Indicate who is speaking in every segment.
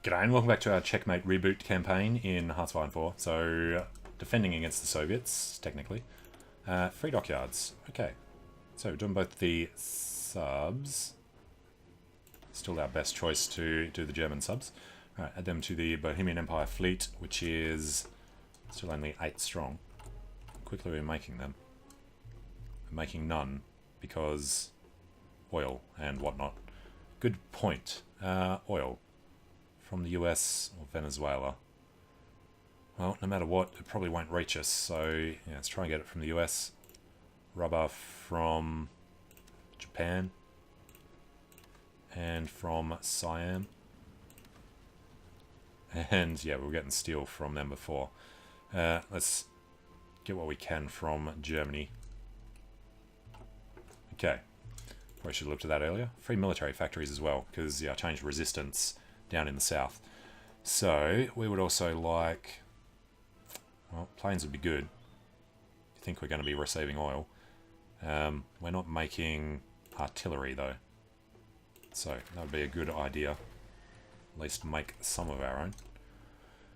Speaker 1: G'day and welcome back to our Czechmate Reboot campaign in Hearts of Iron 4. So, defending against the Soviets, technically. Free dockyards. Okay. So, we're doing both the subs. Still our best choice to do the German subs. Alright, add them to the Bohemian Empire fleet, which is still only 8 strong. Quickly we're making them. We're making none, because oil and whatnot. Good point. Oil. From the US or Venezuela. Well, no matter what, it probably won't reach us, so yeah, let's try and get it from the US. Rubber from Japan. And from Siam. And yeah, we were getting steel from them before. Let's get what we can from Germany. Okay. Probably should have looked at that earlier. Free military factories as well, because yeah, I changed resistance down in the south. So, we would also like... Well, planes would be good. I think we're going to be receiving oil. We're not making artillery though. So, that would be a good idea. At least make some of our own.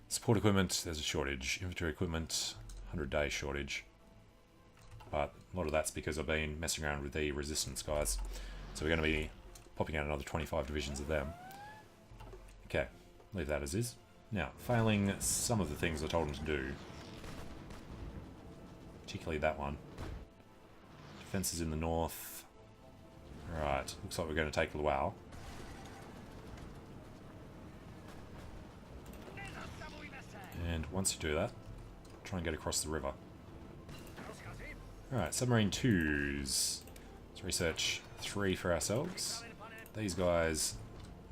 Speaker 1: Support equipment, there's a shortage. Infantry equipment, 100-day shortage. But a lot of that's because I've been messing around with the resistance guys. So we're going to be popping out another 25 divisions of them. Okay, leave that as is. Now, failing some of the things I told him to do, particularly that one. Defences in the north. Alright, looks like we're going to take Luau. And once you do that, try and get across the river. Alright, submarine 2s. Let's research 3 for ourselves. These guys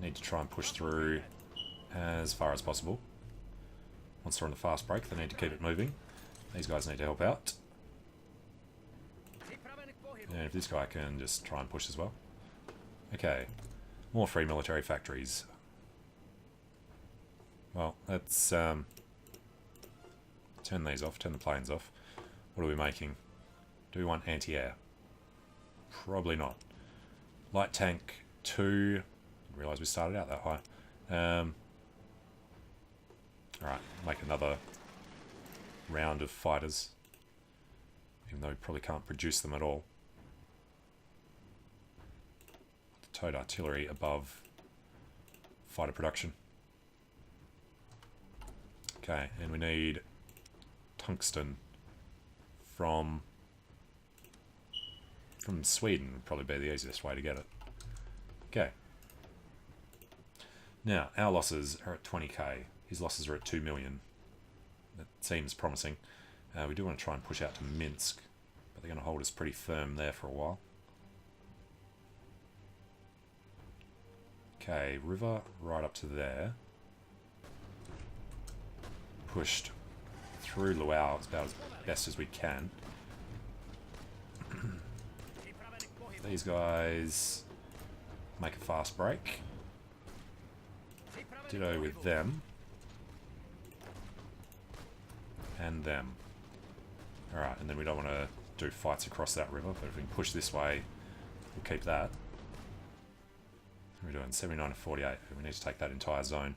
Speaker 1: need to try and push through as far as possible. Once they're on the fast break, they need to keep it moving. These guys need to help out. And if this guy can just try and push as well. Okay, more free military factories. Well, let's turn these off, turn the planes off. What are we making? Do we want anti-air? Probably not. Light tank 2. Didn't realise we started out that high. Alright, make another round of fighters. Even though we probably can't produce them at all. The towed artillery above fighter production. Okay, and we need tungsten from Sweden would probably be the easiest way to get it. Okay. Now, our losses are at 20k. His losses are at 2 million. That seems promising. We do want to try and push out to Minsk, but they're going to hold us pretty firm there for a while. Okay, river right up to there. Pushed through Luau about as best as we can. These guys make a fast break. Ditto with them. And them. Alright, and then we don't want to do fights across that river, but if we can push this way, we'll keep that. We're doing 79 to 48. We need to take that entire zone.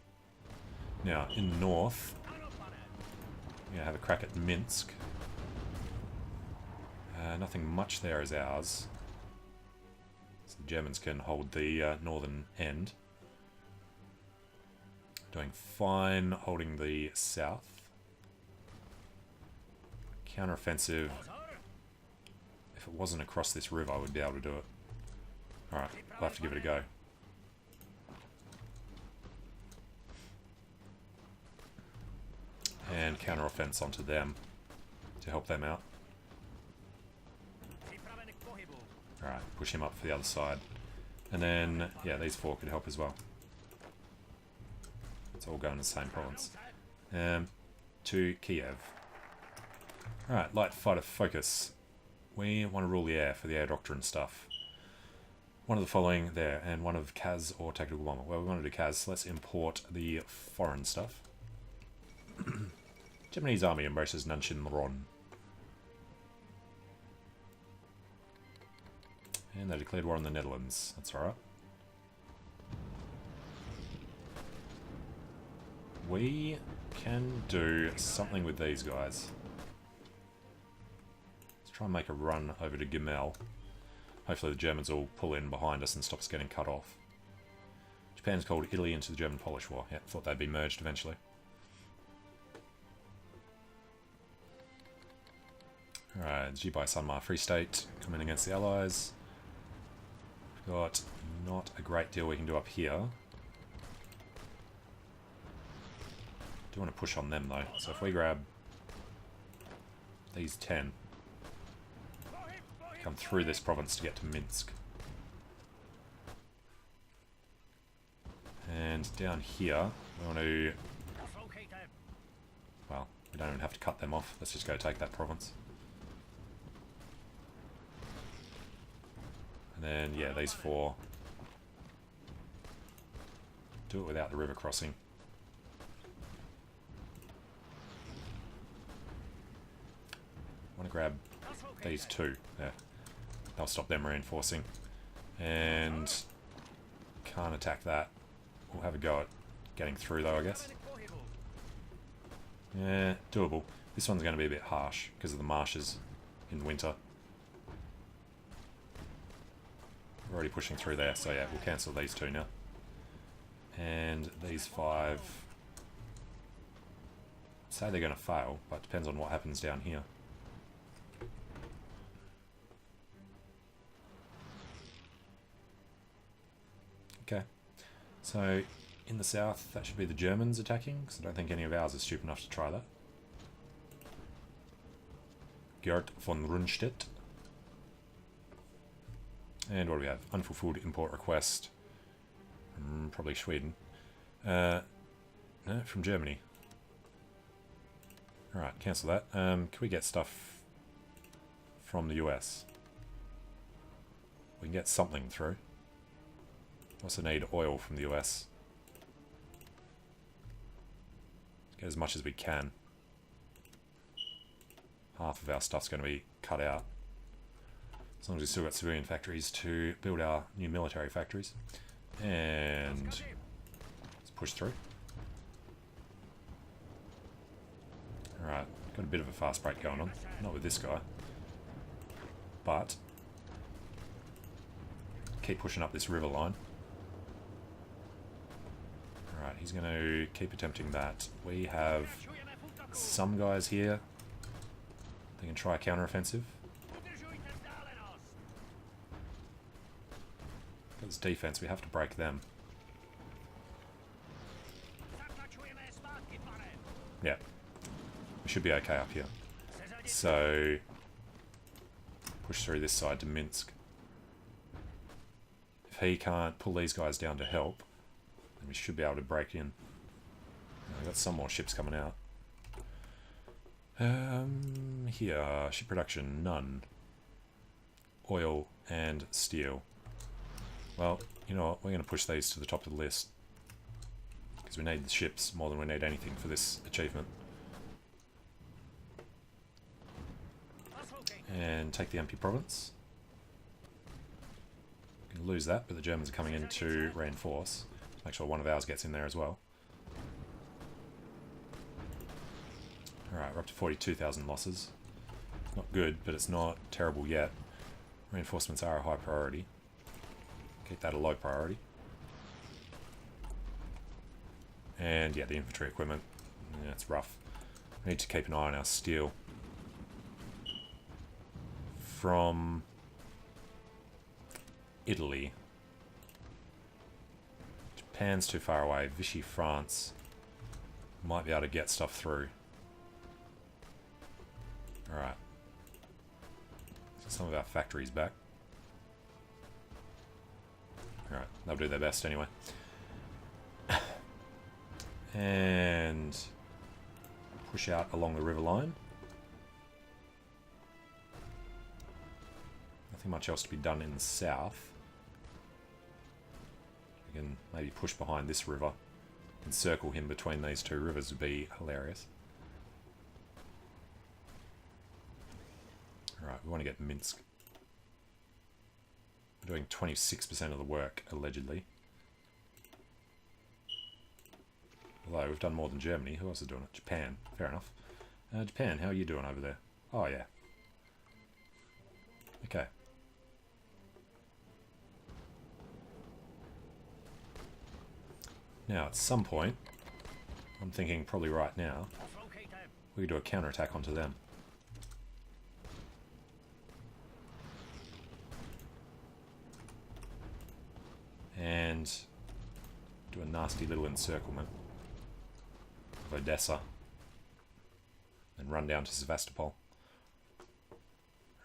Speaker 1: Now, in the north, we're going to have a crack at Minsk. Nothing much there is ours. So the Germans can hold the northern end. Doing fine holding the south. Counteroffensive. If it wasn't across this river, I would be able to do it. Alright, we'll have to give it a go. And counteroffense onto them to help them out. Alright, push him up for the other side. And then, yeah, these 4 could help as well. It's all going to the same province. To Kiev. Alright, light fighter focus. We want to rule the air for the air doctrine stuff. One of the following there, and one of Kaz or tactical bomber. Well, we want to do Kaz, so let's import the foreign stuff. Japanese army embraces Nanshin-Ron. And they declared war on the Netherlands. That's alright. We can do something with these guys. Let's try and make a run over to Gimel. Hopefully the Germans will pull in behind us and stop us getting cut off. Japan's called Italy into the German-Polish War. Yeah, thought they'd be merged eventually. Alright, Jibai Sanma Free State coming against the Allies. We've got not a great deal we can do up here. Do want to push on them though, so if we grab these 10, come through this province to get to Minsk. And down here, we want to... Well, we don't even have to cut them off, let's just go take that province. And then, yeah, these 4. Do it without the river crossing. I want to grab these 2. Yeah. They'll stop them reinforcing. And can't attack that. We'll have a go at getting through though, I guess. Yeah, doable. This one's going to be a bit harsh because of the marshes in winter. We're already pushing through there, so yeah, we'll cancel these 2 now. And these 5... I'd say they're going to fail, but it depends on what happens down here. Okay, so in the south that should be the Germans attacking, because I don't think any of ours are stupid enough to try that. Gert von Rundstedt. And what do we have? Unfulfilled import request. Probably Sweden. No, from Germany. Alright, cancel that. Can we get stuff from the US? We can get something through. Also need oil from the US. Get as much as we can. Half of our stuff's going to be cut out. As long as we've still got civilian factories to build our new military factories. And let's push through. Alright, got a bit of a fast break going on. Not with this guy. But keep pushing up this river line. Alright, he's going to keep attempting that. We have some guys here. They can try a counter-offensive. Got this defense, we have to break them. Yeah. We should be okay up here. So, push through this side to Minsk. If he can't pull these guys down to help, then we should be able to break in. We've got some more ships coming out. Here, ship production, none. Oil and steel. Well, you know what, we're going to push these to the top of the list. Because we need the ships more than we need anything for this achievement. And take the empty province. We can lose that, but the Germans are coming in to reinforce. Make sure one of ours gets in there as well. Alright, we're up to 42,000 losses. Not good, but it's not terrible yet. Reinforcements are a high priority. Keep that a low priority. And yeah, the infantry equipment. Yeah, it's rough. We need to keep an eye on our steel. From Italy. Japan's too far away. Vichy, France. Might be able to get stuff through. Alright. Some of our factories back. Alright, they'll do their best anyway. And push out along the river line. Nothing much else to be done in the south. We can maybe push behind this river. Encircle him between these 2 rivers would be hilarious. Alright, we want to get Minsk. We're doing 26% of the work, allegedly. Although we've done more than Germany. Who else is doing it? Japan. Fair enough. Japan, how are you doing over there? Oh, yeah. Okay. Now, at some point, I'm thinking probably right now, we could do a counterattack onto them. And do a nasty little encirclement of Odessa. And run down to Sevastopol.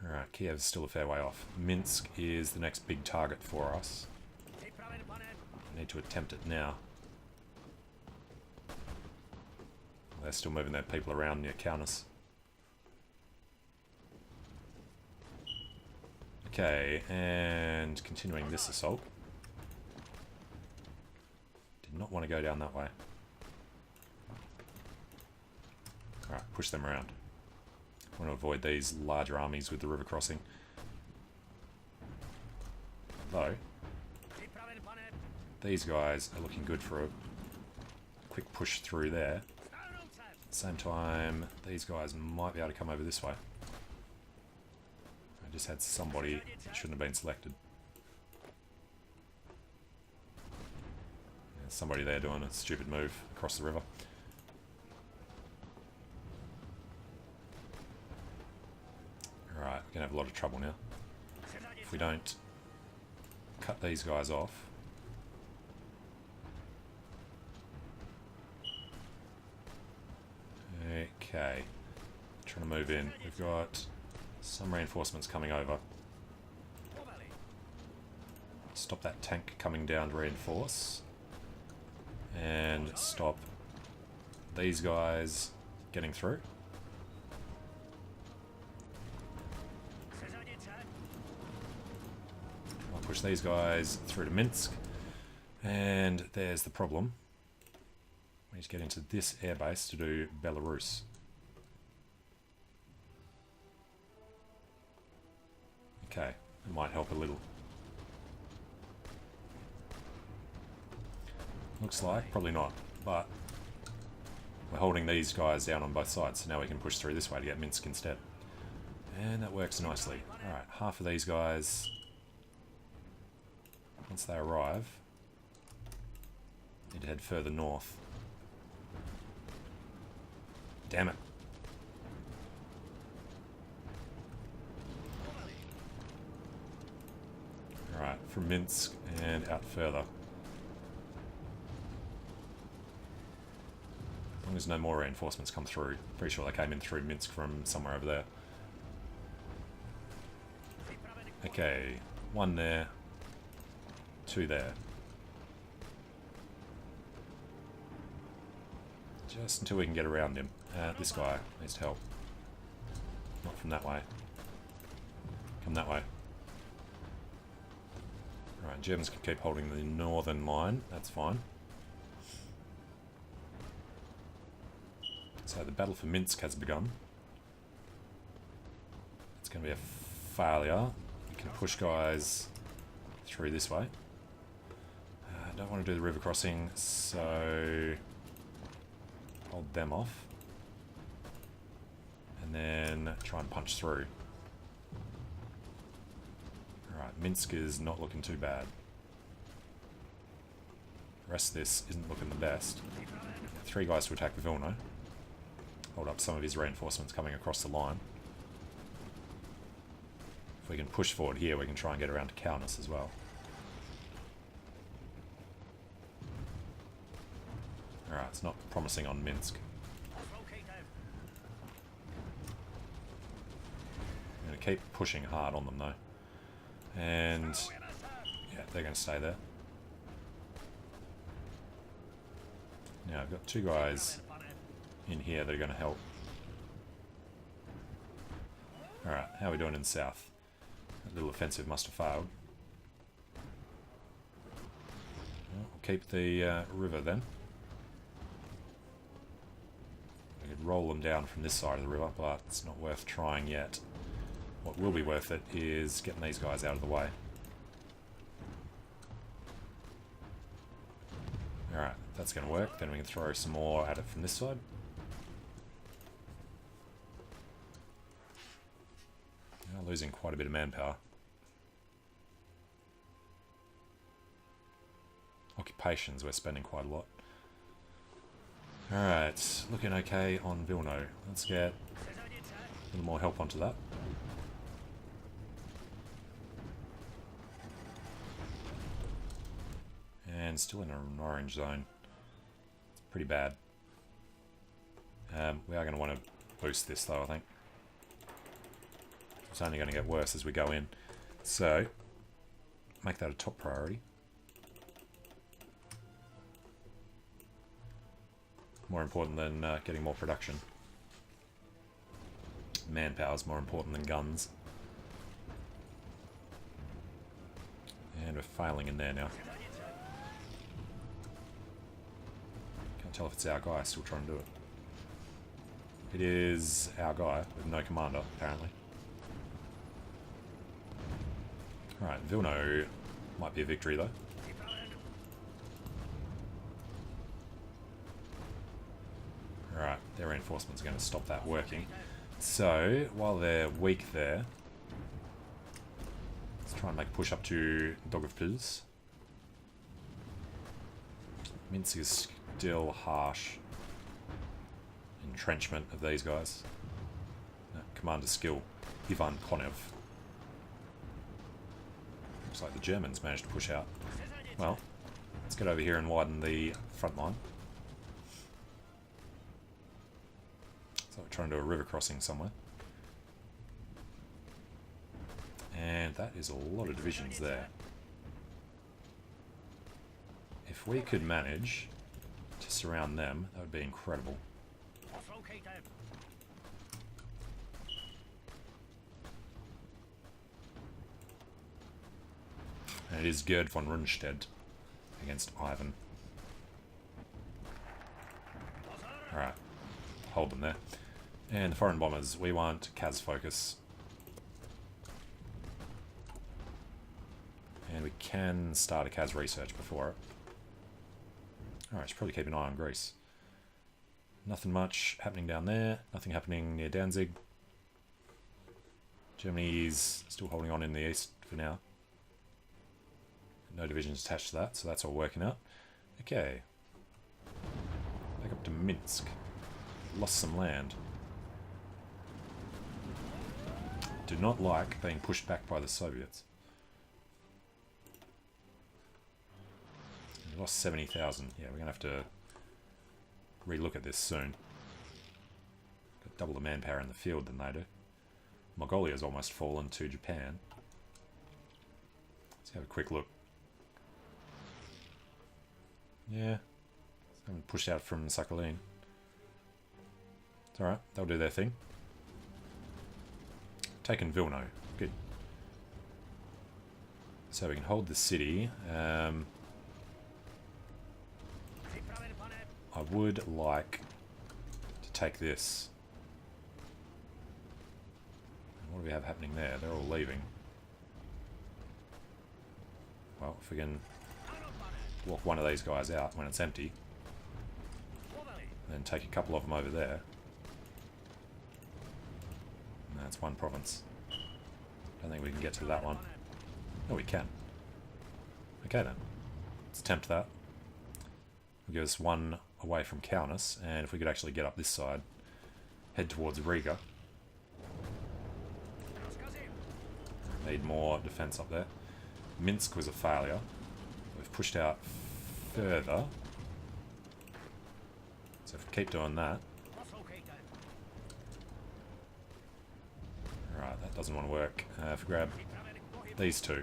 Speaker 1: Alright, Kiev's still a fair way off. Minsk is the next big target for us. I need to attempt it now. They're still moving their people around near Kaunas. Okay, and continuing this assault. Did not want to go down that way. Alright, push them around. I want to avoid these larger armies with the river crossing. Though, these guys are looking good for a quick push through there. At the same time, these guys might be able to come over this way. I just had somebody that shouldn't have been selected. Yeah, somebody there doing a stupid move across the river. Alright, we're going to have a lot of trouble now. If we don't cut these guys off. Okay. Trying to move in. We've got some reinforcements coming over. Stop that tank coming down to reinforce. And stop these guys getting through. Push these guys through to Minsk, and there's the problem. We need to get into this airbase to do Belarus. Okay, it might help a little. Looks like, probably not, but we're holding these guys down on both sides, so now we can push through this way to get Minsk instead. And that works nicely. Alright, half of these guys, once they arrive, need to head further north. Damn it. Alright, from Minsk and out further. As long as no more reinforcements come through. Pretty sure they came in through Minsk from somewhere over there. Okay, one there. Two there. Just until we can get around him. This guy needs help. Not from that way. Come that way. Alright, Germans can keep holding the northern line. That's fine. So the battle for Minsk has begun. It's going to be a failure. We can push guys through this way. I don't want to do the river crossing, so hold them off. And then try and punch through. Alright, Minsk is not looking too bad. The rest of this isn't looking the best. 3 guys to attack Vilna. Hold up some of his reinforcements coming across the line. If we can push forward here, we can try and get around to Kaunas as well. Alright, it's not promising on Minsk. I'm going to keep pushing hard on them though. And yeah, they're going to stay there. Now I've got 2 guys in here that are going to help. Alright, how are we doing in the south? That little offensive must have failed. Well, we'll keep the river then. We could roll them down from this side of the river, but it's not worth trying yet. What will be worth it is getting these guys out of the way. Alright, that's going to work. Then we can throw some more at it from this side. Now losing quite a bit of manpower. Occupations, we're spending quite a lot. Alright, looking okay on Vilno. Let's get a little more help onto that. And still in an orange zone. It's pretty bad. We are going to want to boost this though, I think. It's only going to get worse as we go in. So, make that a top priority. More important than getting more production. Manpower is more important than guns. And we're failing in there now. Can't tell if it's our guy still trying to do it. It is our guy with no commander, apparently. Alright, Vilno might be a victory though. Alright, their reinforcements are going to stop that working. So, while they're weak there, let's try and make a push up to Daugavpils. Minsk is still harsh. Entrenchment of these guys. Commander skill, Ivan Konev. Looks like the Germans managed to push out. Well, let's get over here and widen the front line. So we're trying to do a river crossing somewhere. And that is a lot of divisions there. If we could manage to surround them, that would be incredible. And it is Gerd von Rundstedt against Ivan. Alright, hold them there. And the foreign bombers, we want Kaz focus. And we can start a Kaz research before it. Alright, should probably keep an eye on Greece. Nothing much happening down there. Nothing happening near Danzig. Germany's still holding on in the east for now. No divisions attached to that, so that's all working out. Okay. Back up to Minsk. Lost some land. Do not like being pushed back by the Soviets. We lost 70,000. Yeah, we're going to have to relook at this soon. Got double the manpower in the field than they do. Mongolia's almost fallen to Japan. Let's have a quick look. Yeah, haven't pushed out from Sakhalin. It's alright, they'll do their thing. Taken Vilno, good. So we can hold the city. I would like to take this. What do we have happening there? They're all leaving. Well, if we can walk one of these guys out when it's empty, then take a couple of them over there. And that's one province. Don't think we can get to that one. No, we can. Okay then. Let's attempt that. It'll give us one away from Kaunas, and if we could actually get up this side, head towards Riga. Need more defense up there. Minsk was a failure. We've pushed out further. So if we keep doing that. Right, that doesn't want to work. If we grab these two.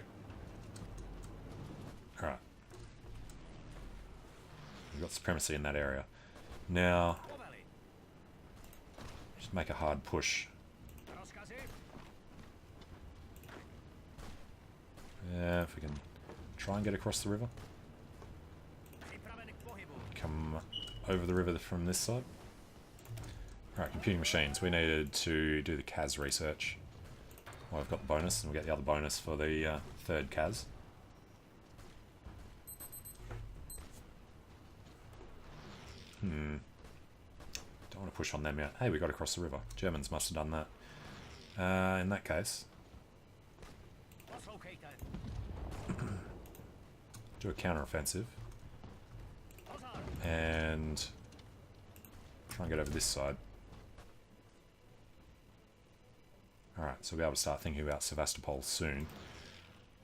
Speaker 1: Alright. We've got supremacy in that area. Now, just make a hard push. Yeah, if we can try and get across the river. Come over the river from this side. Alright, computing machines. We needed to do the Kaz research. Well, I've got the bonus, and we'll get the other bonus for the third Kaz. Don't want to push on them yet. Hey, we got across the river. Germans must have done that. In that case, do a counter-offensive and try and get over this side. Alright, so we'll be able to start thinking about Sevastopol soon.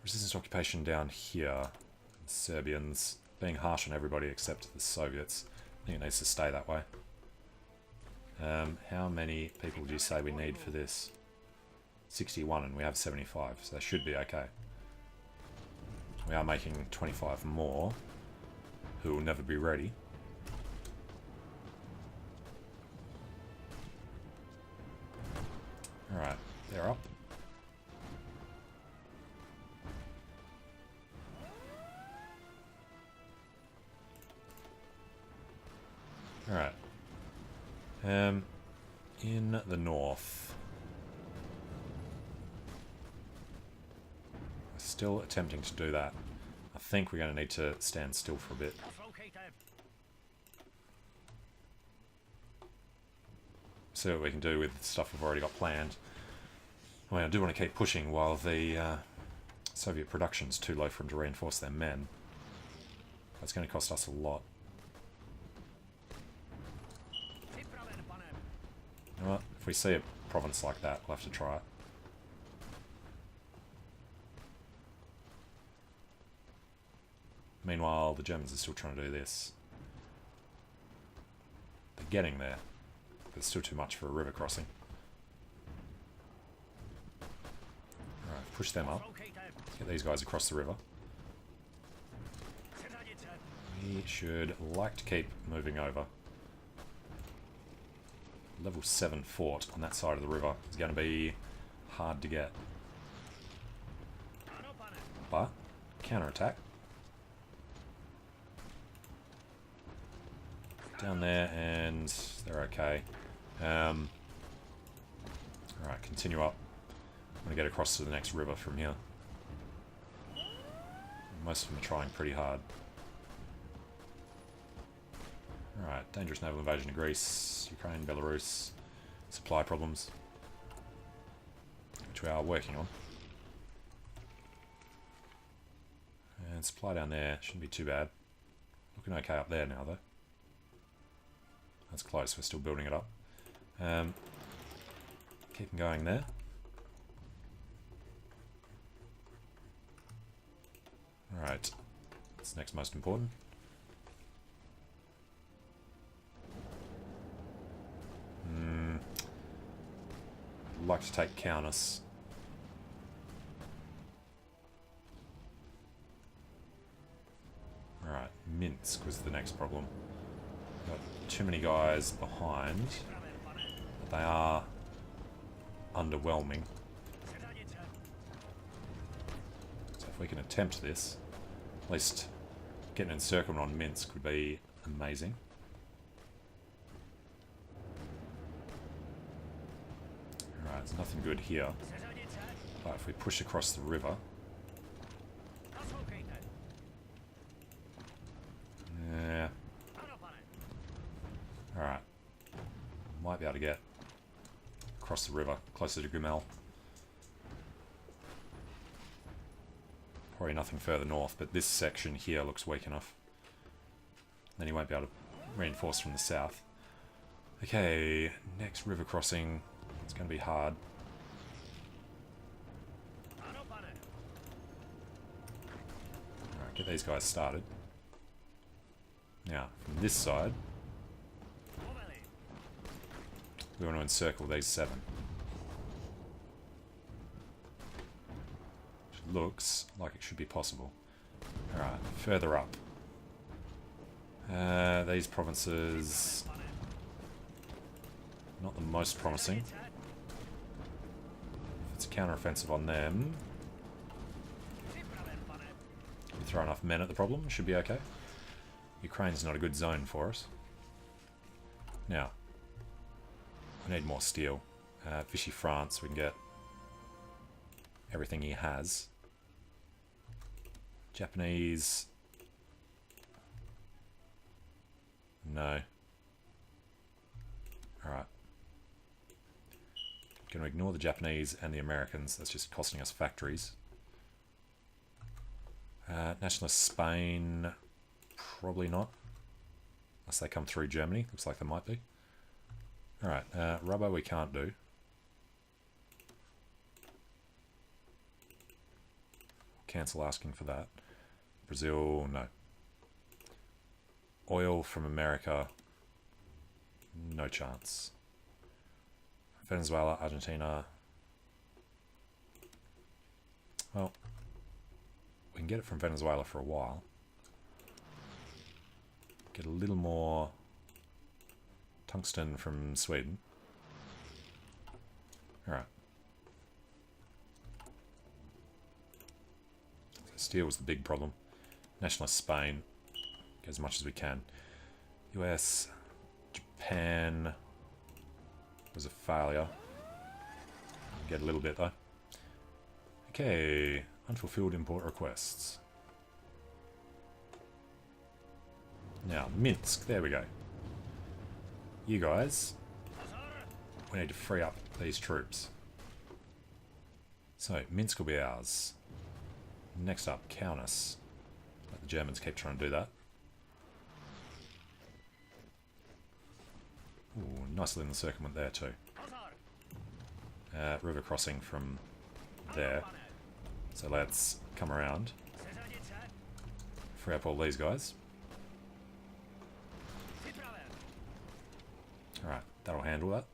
Speaker 1: Resistance occupation down here. The Serbians being harsh on everybody except the Soviets. I think it needs to stay that way. How many people do you say we need for this? 61, and we have 75, so that should be okay. We are making 25 more, who will never be ready. Alright, they're up. Alright. In the north. We're still attempting to do that. I think we're going to need to stand still for a bit. See what we can do with the stuff we've already got planned. I mean, I do want to keep pushing while the Soviet production's too low for them to reinforce their men. That's going to cost us a lot. You know what? If we see a province like that, we'll have to try it. Meanwhile, the Germans are still trying to do this. They're getting there, but it's still too much for a river crossing. Alright, push them up. Let's get these guys across the river. We should like to keep moving over. Level 7 fort on that side of the river is going to be hard to get. But, counterattack. Down there, and they're okay. Alright, continue up. I'm going to get across to the next river from here. Most of them are trying pretty hard. Alright, dangerous naval invasion of Greece, Ukraine, Belarus, supply problems, which we are working on. And supply down there shouldn't be too bad. Looking okay up there now though. That's close, we're still building it up. Keeping going there. Alright, that's next most important. I'd like to take Kaunas. Alright, Minsk was the next problem. Got too many guys behind, but they are underwhelming. So if we can attempt this, at least getting encircled on Minsk would be amazing. Alright, there's nothing good here. But if we push across the river... Yeah. Alright. Might be able to get across the river, closer to Gumel. Probably nothing further north, but this section here looks weak enough. Then he won't be able to reinforce from the south. Okay, next river crossing. It's going to be hard. Alright, get these guys started. Now, from this side, we want to encircle these 7. Which looks like it should be possible. Alright, further up. These provinces... not the most promising. If it's a counter-offensive on them... we throw enough men at the problem, it should be okay. Ukraine's not a good zone for us. Now, I need more steel. Vichy France, we can get everything he has. Japanese... no. Alright. Going to ignore the Japanese and the Americans. That's just costing us factories. Nationalist Spain, probably not. Unless they come through Germany. Looks like they might be. Alright, rubber we can't do. Cancel asking for that. Brazil, no. Oil from America, no chance. Venezuela, Argentina. Well, we can get it from Venezuela for a while. Get a little more tungsten from Sweden. Alright. Steel was the big problem. Nationalist Spain. Get as much as we can. US, Japan was a failure. Get a little bit though. Okay, unfulfilled import requests. Now, Minsk, there we go. You guys, we need to free up these troops. So, Minsk will be ours. Next up, Kaunas. Let the Germans keep trying to do that. Ooh, nice little encirclement there too. River crossing from there. So let's come around. Free up all these guys. Alright, that'll handle that.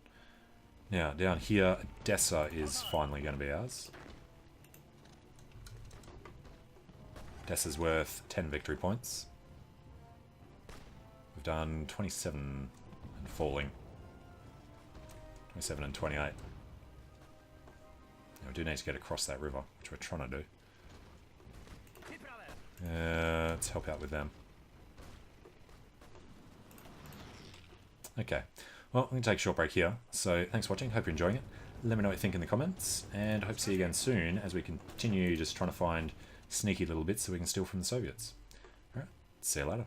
Speaker 1: Now, down here, Odessa is finally going to be ours. Odessa's worth 10 victory points. We've done 27 and falling. 27 and 28. Now, we do need to get across that river, which we're trying to do. Let's help out with them. Okay. Well, I'm going to take a short break here. So, thanks for watching. Hope you're enjoying it. Let me know what you think in the comments. And I hope to see you again soon as we continue just trying to find sneaky little bits so we can steal from the Soviets. Alright, see you later.